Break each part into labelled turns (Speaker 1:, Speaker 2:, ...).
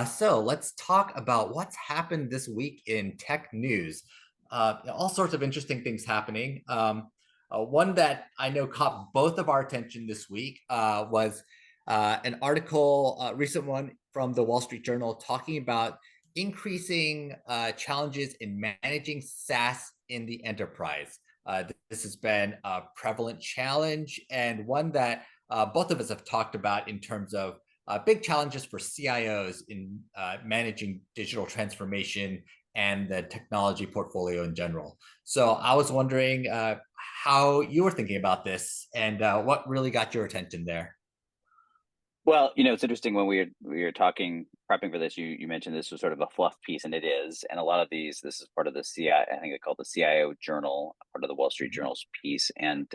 Speaker 1: So let's talk about what's happened this week in tech news. All sorts of interesting things happening. One that I know caught both of our attention this week was an article, recent one from the Wall Street Journal, talking about increasing challenges in managing SaaS in the enterprise. This has been a prevalent challenge and one that both of us have talked about in terms of big challenges for CIOs in managing digital transformation and the technology portfolio in general. So I was wondering how you were thinking about this and what really got your attention there.
Speaker 2: Well, it's interesting when we were talking, prepping for this, you mentioned this was sort of a fluff piece, and it is. And a lot of this is part of the I think they call it the CIO Journal, part of the Wall Street
Speaker 1: Mhm.
Speaker 2: Journal's piece, and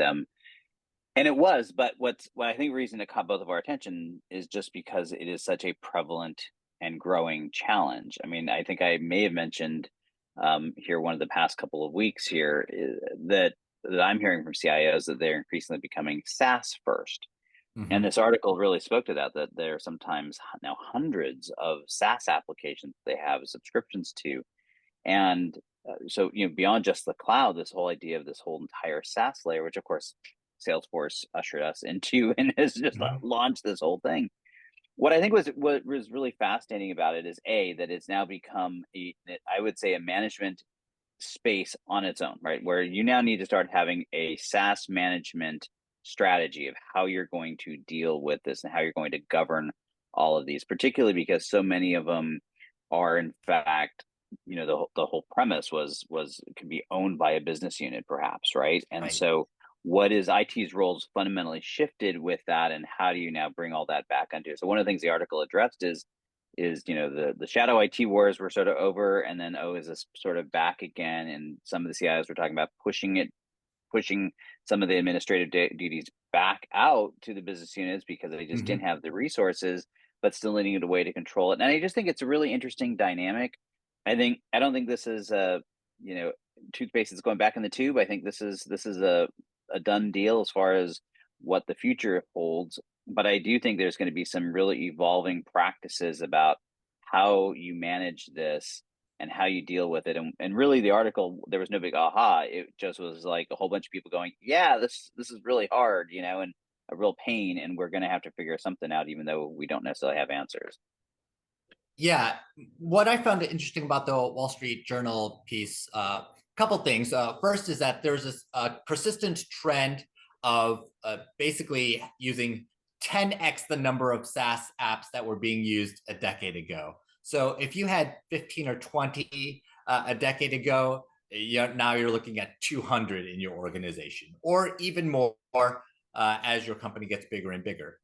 Speaker 2: it was. But what I think the reason it caught both of our attention is just because it is such a prevalent and growing challenge. I mean, I think I may have mentioned here one of the past couple of weeks here that I'm hearing from CIOs that they're increasingly becoming SaaS first. And
Speaker 1: Mhm.
Speaker 2: this article really spoke to that there are sometimes now hundreds of SaaS applications they have subscriptions to. And so, beyond just the cloud, this whole idea of this whole entire SaaS layer, which of course Salesforce ushered us into and has just
Speaker 1: Mhm.
Speaker 2: launched this whole thing. What was really fascinating about it is that it's now become I would say a management space on its own, right? Where you now need to start having a SaaS management strategy of how you're going to deal with this and how you're going to govern all of these, particularly because so many of them are, in fact, the whole premise was it could be owned by a business unit, perhaps, right? And
Speaker 1: Right.
Speaker 2: so, what is IT's roles fundamentally shifted with that, and how do you now bring all that back onto it? So, one of the things the article addressed is the shadow IT wars were sort of over, and then is this sort of back again? And some of the CIOs were talking about pushing some of the administrative duties back out to the business units because they just didn't
Speaker 1: Mhm.
Speaker 2: have the resources, but still needing a way to control it. And I just think it's a really interesting dynamic. I don't think this is a you know toothpaste that's going back in the tube. I think this is a done deal as far as what the future holds. But I do think there's going to be some really evolving practices about how you manage this and how you deal with it. And really, the article, there was no big aha. It just was like a whole bunch of people going, "Yeah, this is really hard, and a real pain, and we're going to have to figure something out, even though we don't necessarily have answers."
Speaker 1: Yeah, what I found interesting about the Wall Street Journal piece, a couple things. First is that there's this persistent trend of basically using 10x the number of SaaS apps that were being used a decade ago. So if you had 15 or 20 a decade ago, now you're looking at 200 in your organization, or even more as your company gets bigger and bigger.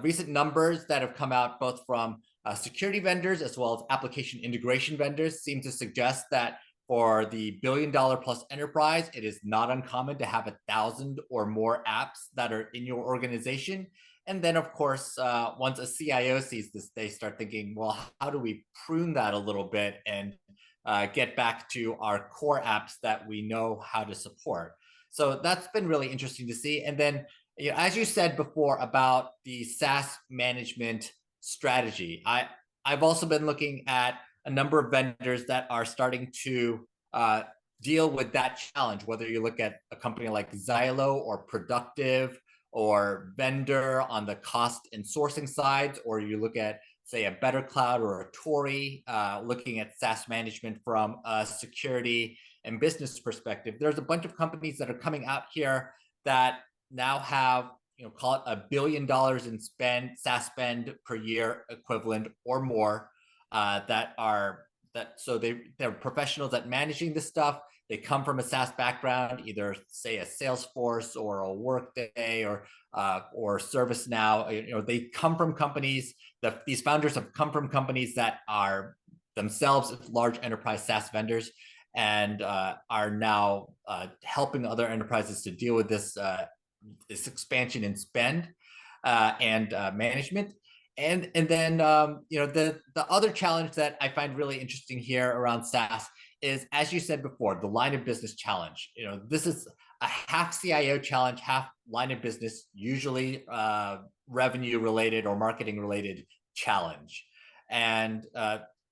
Speaker 1: Recent numbers that have come out both from security vendors as well as application integration vendors seem to suggest that for the $1 billion plus enterprise, it is not uncommon to have 1,000 or more apps that are in your organization. And then, of course, once a CIO sees this, they start thinking, well, how do we prune that a little bit and get back to our core apps that we know how to support? So that's been really interesting to see. And then as you said before about the SaaS management strategy, I've also been looking at a number of vendors that are starting to deal with that challenge. Whether you look at a company like Xylo or Productive or Vendor on the cost and sourcing side, or you look at say a Better Cloud or a Tori, looking at SaaS management from a security and business perspective. There's a bunch of companies that are coming out here that now have call it $1 billion in SaaS spend per year equivalent or more, that are that so they're professionals at managing this stuff. They come from a SaaS background, either say a Salesforce or a Workday or ServiceNow. They come from companies. These founders have come from companies that are themselves large enterprise SaaS vendors and are now helping other enterprises to deal with this expansion in spend and management. And then the other challenge that I find really interesting here around SaaS is, as you said before, the line of business challenge. This is a half CIO challenge, half line of business, usually revenue related or marketing related challenge. And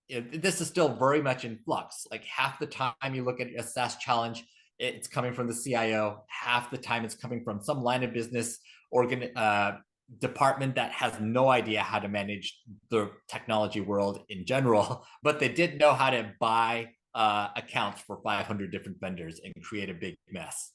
Speaker 1: this is still very much in flux. Like half the time you look at a SaaS challenge, it's coming from the CIO. Half the time it's coming from some line of business department that has no idea how to manage the technology world in general, but they did know how to buy accounts for 500 different vendors and create a big mess.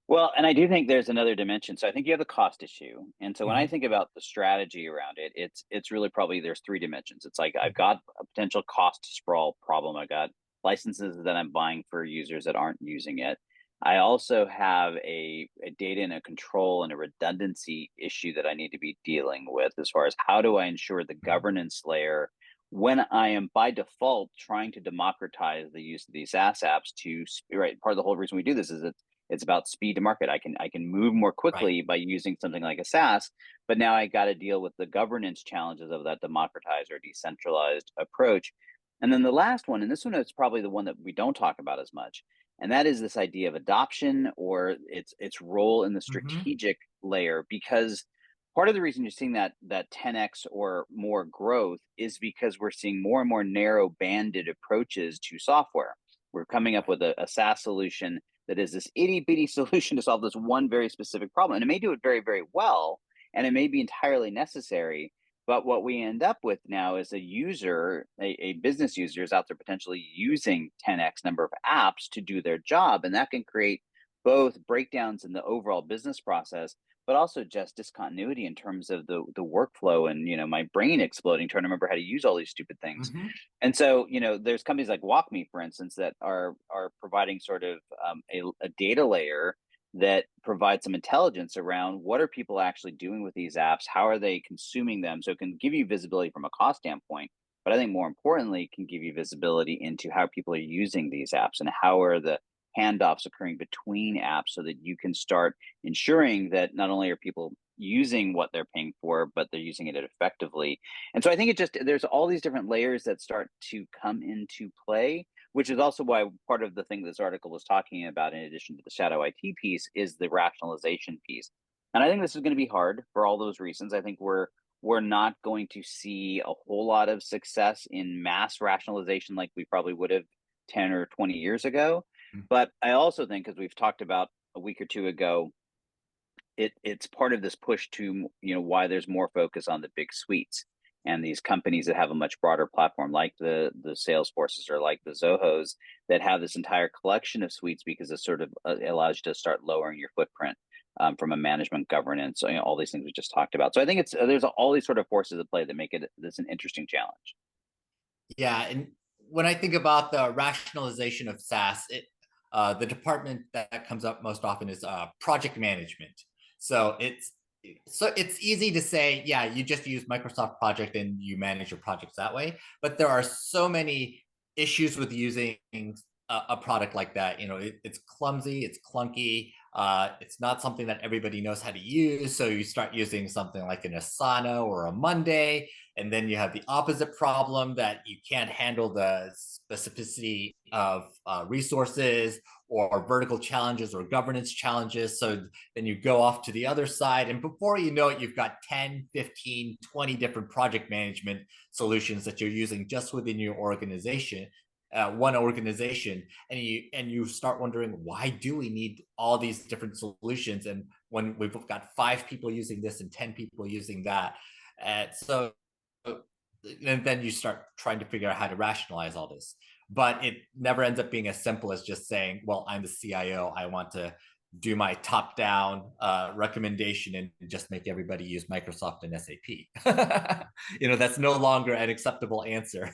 Speaker 2: Well, and I do think there's another dimension. So I think you have the cost issue. And so when I
Speaker 1: Mm-hmm.
Speaker 2: think about the strategy around it, it's really probably there's three dimensions. It's like I've got a potential cost sprawl problem. I got licenses that I'm buying for users that aren't using it. I also have a data and a control and a redundancy issue that I need to be dealing with as far as how do I ensure the governance layer when I am by default trying to democratize the use of these SaaS apps to right. Part of the whole reason we do this is it's about speed to market. I can move more
Speaker 1: Right.
Speaker 2: quickly by using something like a SaaS, but now I got to deal with the governance challenges of that democratized or decentralized approach. And then the last one, and this one is probably the one that we don't talk about as much, and that is this idea of adoption or its role in the
Speaker 1: Mm-hmm.
Speaker 2: strategic layer. Because part of the reason you're seeing that 10x or more growth is because we're seeing more and more narrow banded approaches to software. We're coming up
Speaker 1: Right.
Speaker 2: with a SaaS solution that is this itty bitty solution to solve this one very specific problem. And it may do it very, very well, and it may be entirely necessary. But what we end up with now is a user, a business user is out there potentially using 10x number of apps to do their job. And that can create both breakdowns in the overall business process, but also just discontinuity in terms of the workflow and my brain exploding trying to remember how to use all these stupid things.
Speaker 1: Mm-hmm.
Speaker 2: And so, there's companies like WalkMe, for instance, that are providing sort of a data layer that provides some intelligence around what are people actually doing with these apps, how are they consuming them, so it can give you visibility from a cost standpoint. But I think more importantly, it can give you visibility into how people are using these apps and how are the handoffs occurring between apps, so that you can start ensuring that not only are people using what they're paying for, but they're using it effectively. And so I think there's all these different layers that start to come into play, which is also why part of the thing this article was talking about, in addition to the shadow IT piece, is the rationalization piece. And I think this is going to be hard for all those reasons. I think we're not going to see a whole lot of success in mass rationalization like we probably would have 10 or 20 years ago. But I also think, as we've talked about a week or two ago, it's part of this push to why there's more focus on the big suites and these companies that have a much broader platform, like the Salesforces or like the Zohos, that have this entire collection of suites, because it sort of allows you to start lowering your footprint from a management governance, all these things we just talked about. So I think there's all these sort of forces at play that make it this an interesting challenge.
Speaker 1: Yeah, and when I think about the rationalization of SaaS, the department that comes up most often is project management. So it's easy to say, yeah, you just use Microsoft Project and you manage your projects that way. But there are so many issues with using a product like that. It's clumsy, it's clunky, it's not something that everybody knows how to use. So you start using something like an Asana or a Monday, and then you have the opposite problem that you can't handle the specificity of resources or vertical challenges or governance challenges. So then you go off to the other side. And before you know it, you've got 10, 15, 20 different project management solutions that you're using just within your organization. One organization, and you start wondering, why do we need all these different solutions, and when we've got 5 people using this and 10 people using that. So and then you start trying to figure out how to rationalize all this, but it never ends up being as simple as just saying, well, I'm the CIO, I want to do my top down recommendation and just make everybody use Microsoft and SAP. That's no longer an acceptable answer.